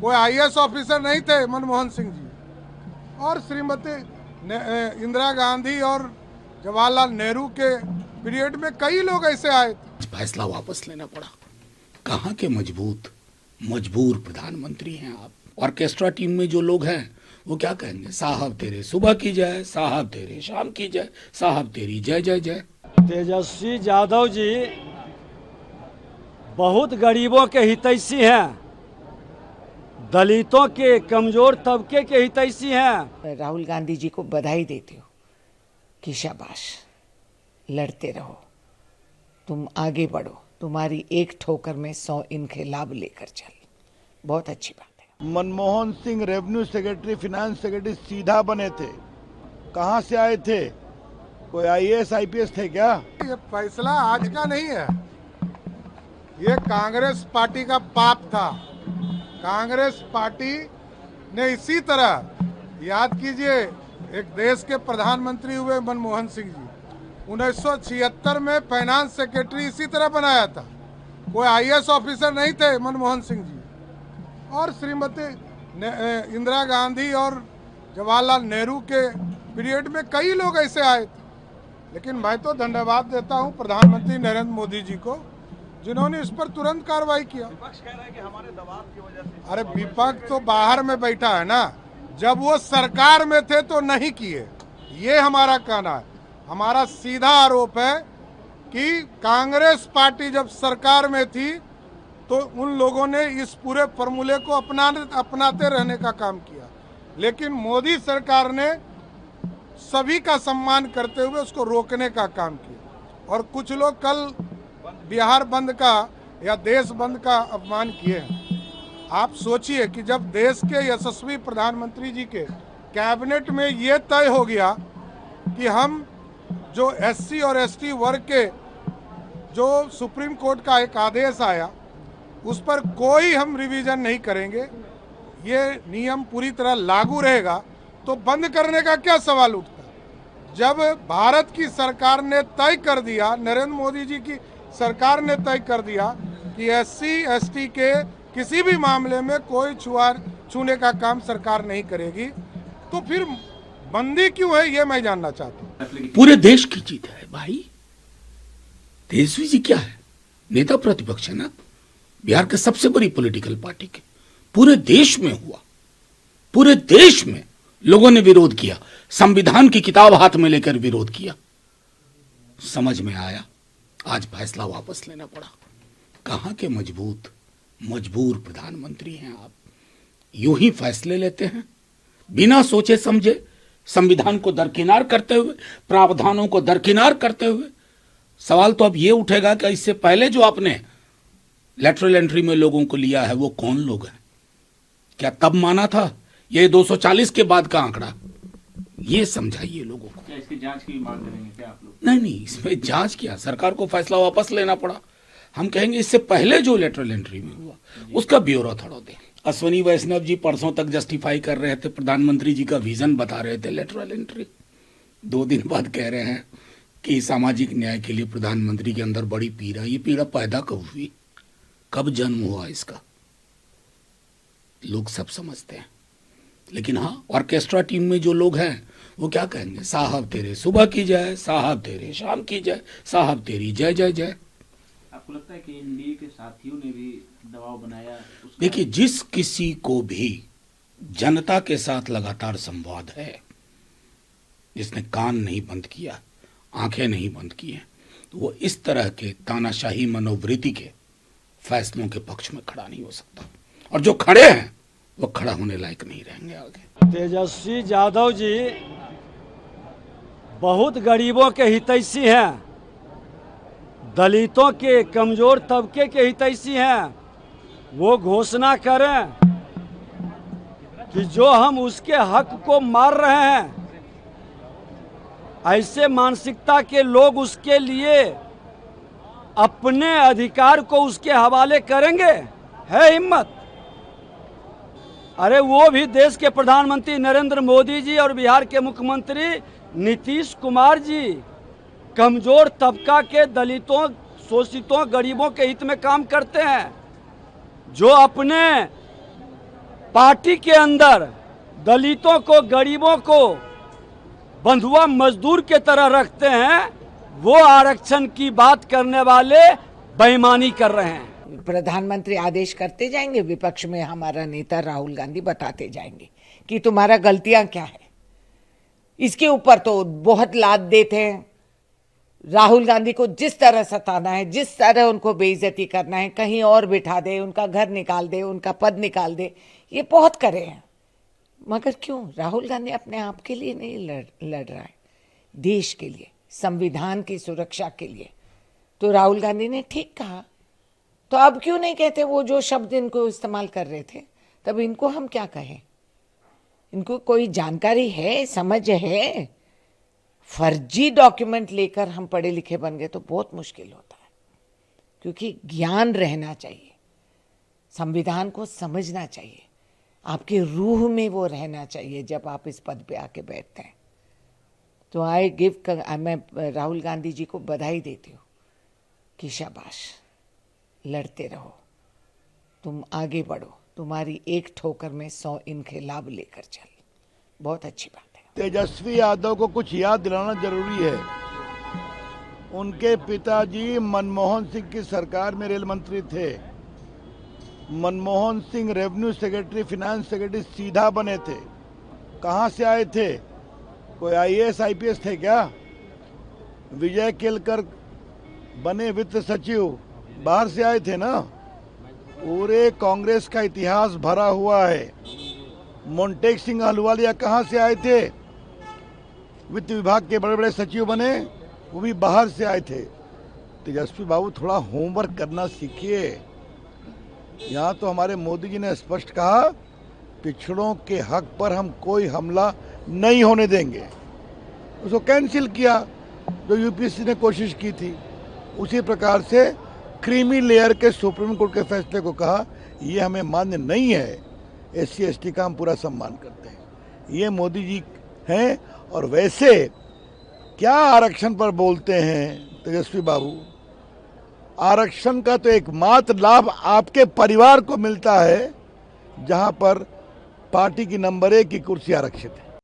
कोई IAS officer नहीं थे मनमोहन सिंह जी, और श्रीमती इंदिरा गांधी और जवाहरलाल नेहरू के पीरियड में कई लोग ऐसे आए थे। फैसला वापस लेना पड़ा। कहाँ के मजबूर प्रधानमंत्री हैं आप। ऑर्केस्ट्रा टीम में जो लोग हैं वो क्या कहेंगे, साहब तेरे सुबह की जय, साहब तेरे शाम की जय, साहब तेरी जय जय जय। तेजस्वी यादव जी बहुत गरीबों के हितैषी हैं, दलितों के, कमजोर तबके के हितैषी हैं। राहुल गांधी जी को बधाई देती हूँ कि शाबाश, लड़ते रहो, तुम आगे बढ़ो, तुम्हारी एक ठोकर में 100 इनके लाभ लेकर चल। बहुत अच्छी बात है। Manmohan Singh revenue secretary, finance secretary सीधा बने थे। कहाँ से आए थे? कोई आईएएस आईपीएस थे क्या? ये फैसला आज का नहीं है, ये कांग्रेस पार्टी का पाप था। कांग्रेस पार्टी ने इसी तरह, याद कीजिए, एक देश के प्रधानमंत्री हुए मनमोहन सिंह जी, 1976 में फाइनेंस सेक्रेटरी इसी तरह बनाया था। कोई आईएएस ऑफिसर नहीं थे मनमोहन सिंह जी, और श्रीमती इंदिरा गांधी और जवाहरलाल नेहरू के पीरियड में कई लोग ऐसे आए थे। लेकिन मैं तो धन्यवाद देता हूं प्रधानमंत्री नरेंद्र मोदी जी को, जिन्होंने इस पर तुरंत कार्रवाई किया। विपक्ष कह रहा है कि हमारे दबाव की वजह से। अरे विपक्ष तो बाहर में बैठा है ना, जब वो सरकार में थे तो नहीं किए, ये हमारा कहना है। हमारा सीधा आरोप है कि कांग्रेस पार्टी जब सरकार में थी तो उन लोगों ने इस पूरे फॉर्मूले को अपनाते रहने का काम किया, लेकिन मोदी सरकार ने सभी का सम्मान करते हुए उसको रोकने का काम किया। और कुछ लोग कल बिहार बंद का या देश बंद का अपमान किए हैं। आप सोचिए कि जब देश के यशस्वी प्रधानमंत्री जी के कैबिनेट में ये तय हो गया कि हम जो एससी और एसटी वर्ग के जो सुप्रीम कोर्ट का एक आदेश आया उस पर कोई हम रिवीजन नहीं करेंगे, ये नियम पूरी तरह लागू रहेगा, तो बंद करने का क्या सवाल उठता? जब भारत की सरकार ने तय कर दिया, नरेंद्र मोदी जी की सरकार ने तय कर दिया कि एससी एसटी के किसी भी मामले में कोई छूने का काम सरकार नहीं करेगी, तो फिर बंदी क्यों है, ये मैं जानना चाहता हूँ। पूरे देश की जीत है भाई। तेजस्वी जी क्या है, नेता प्रतिपक्ष है ना, बिहार के सबसे बड़ी पॉलिटिकल पार्टी के। पूरे देश में हुआ, पूरे देश में लोगों ने विरोध किया, संविधान की किताब हाथ में लेकर विरोध किया। समझ में आया, आज फैसला वापस लेना पड़ा। कहाँ के मजबूर प्रधानमंत्री हैं आप। यूं ही फैसले लेते हैं बिना सोचे समझे, संविधान को दरकिनार करते हुए, प्रावधानों को दरकिनार करते हुए। सवाल तो अब ये उठेगा कि इससे पहले जो आपने लेटरल एंट्री में लोगों को लिया है वो कौन लोग हैं? क्या तब माना था? ये 240 के बाद का आंकड़ा, ये समझाइए लोगों को। क्या इसकी जांच की मांग करेंगे क्या आप लोग? नहीं, इसमें जांच किया, सरकार को फैसला वापस लेना पड़ा। हम कहेंगे इससे पहले जो लेटरल एंट्री में हुआ उसका ब्यौरा थोड़ा दे। अश्वनी वैष्णव जी परसों तक जस्टिफाई कर रहे थे, प्रधानमंत्री जी का विजन बता रहे थे लेटरल एंट्री। 2 दिन बाद कह रहे हैं कि सामाजिक न्याय के लिए प्रधानमंत्री के अंदर बड़ी पीड़ा। ये पीड़ा पैदा कब हुई, कब जन्म हुआ इसका, लोग सब समझते हैं। लेकिन हाँ, ऑर्केस्ट्रा टीम में जो लोग हैं वो क्या कहेंगे, साहब तेरे सुबह की जय, साहब तेरे शाम की जय, साहब तेरी जय जय जय। आपको लगता है कि एनडीए के साथियों ने भी दबाव बनाया? देखिए, जिस किसी को भी जनता के साथ लगातार संवाद है, जिसने कान नहीं बंद किया, आंखें नहीं बंद की हैं, तो वो इस तरह के तानाशाही मनोवृत्ति के फैसलों के पक्ष में खड़ा नहीं हो सकता। और जो खड़े हैं वो खड़ा होने लायक नहीं रहेंगे आगे। तेजस्वी यादव जी बहुत गरीबों के हितैषी हैं, दलितों के, कमजोर तबके के हितैषी हैं। वो घोषणा करें कि जो हम उसके हक को मार रहे हैं, ऐसे मानसिकता के लोग उसके लिए अपने अधिकार को उसके हवाले करेंगे? है हिम्मत? अरे वो भी देश के प्रधानमंत्री नरेंद्र मोदी जी और बिहार के मुख्यमंत्री नीतीश कुमार जी कमजोर तबका के, दलितों, शोषितों, गरीबों के हित में काम करते हैं। जो अपने पार्टी के अंदर दलितों को, गरीबों को बंधुआ मजदूर के तरह रखते हैं, वो आरक्षण की बात करने वाले बेईमानी कर रहे हैं। प्रधानमंत्री आदेश करते जाएंगे, विपक्ष में हमारा नेता राहुल गांधी बताते जाएंगे कि तुम्हारा गलतियां क्या है। इसके ऊपर तो बहुत लाद देते हैं। राहुल गांधी को जिस तरह सताना है, जिस तरह उनको बेइज्जती करना है, कहीं और बिठा दे, उनका घर निकाल दे, उनका पद निकाल दे, ये बहुत करे हैं। मगर क्यों? राहुल गांधी अपने आप के लिए नहीं लड़ रहा है, देश के लिए, संविधान की सुरक्षा के लिए। तो राहुल गांधी ने ठीक कहा, तो अब क्यों नहीं कहते वो जो शब्द इनको इस्तेमाल कर रहे थे? तब इनको हम क्या कहें? इनको कोई जानकारी है, समझ है? फर्जी डॉक्यूमेंट लेकर हम पढ़े लिखे बन गए तो बहुत मुश्किल होता है, क्योंकि ज्ञान रहना चाहिए, संविधान को समझना चाहिए, आपके रूह में वो रहना चाहिए जब आप इस पद पे आके बैठते हैं। तो मैं राहुल गांधी जी को बधाई देती हूँ कि शाबाश, लड़ते रहो, तुम आगे बढ़ो, तुम्हारी एक ठोकर में 100 इनकलाब लेकर चल। बहुत अच्छी बात है। तेजस्वी यादव को कुछ याद दिलाना जरूरी है। उनके पिताजी मनमोहन सिंह की सरकार में रेल मंत्री थे। Manmohan Singh revenue secretary, finance secretary सीधा बने थे। कहाँ से आए थे? कोई आईएएस आईपीएस थे क्या? विजय केलकर बने वित्त सचिव, बाहर से आए थे ना। पूरे कांग्रेस का इतिहास भरा हुआ है। मोन्टेक सिंह अहलुवालिया कहाँ से आए थे? वित्त विभाग के बड़े बड़े सचिव बने, वो भी बाहर से आए थे। तेजस्वी बाबू, थोड़ा होमवर्क करना सीखिए। यहाँ तो हमारे मोदी जी ने स्पष्ट कहा, पिछड़ों के हक पर हम कोई हमला नहीं होने देंगे। उसको कैंसिल किया जो यूपीएससी ने कोशिश की थी। उसी प्रकार से क्रीमी लेयर के सुप्रीम कोर्ट के फैसले को कहा, ये हमें मान्य नहीं है। एससी एसटी का हम पूरा सम्मान करते हैं। ये मोदी जी हैं। और वैसे क्या आरक्षण पर बोलते हैं तेजस्वी बाबू? आरक्षण का तो एकमात्र लाभ आपके परिवार को मिलता है, जहां पर पार्टी की नंबर 1 की कुर्सी आरक्षित है।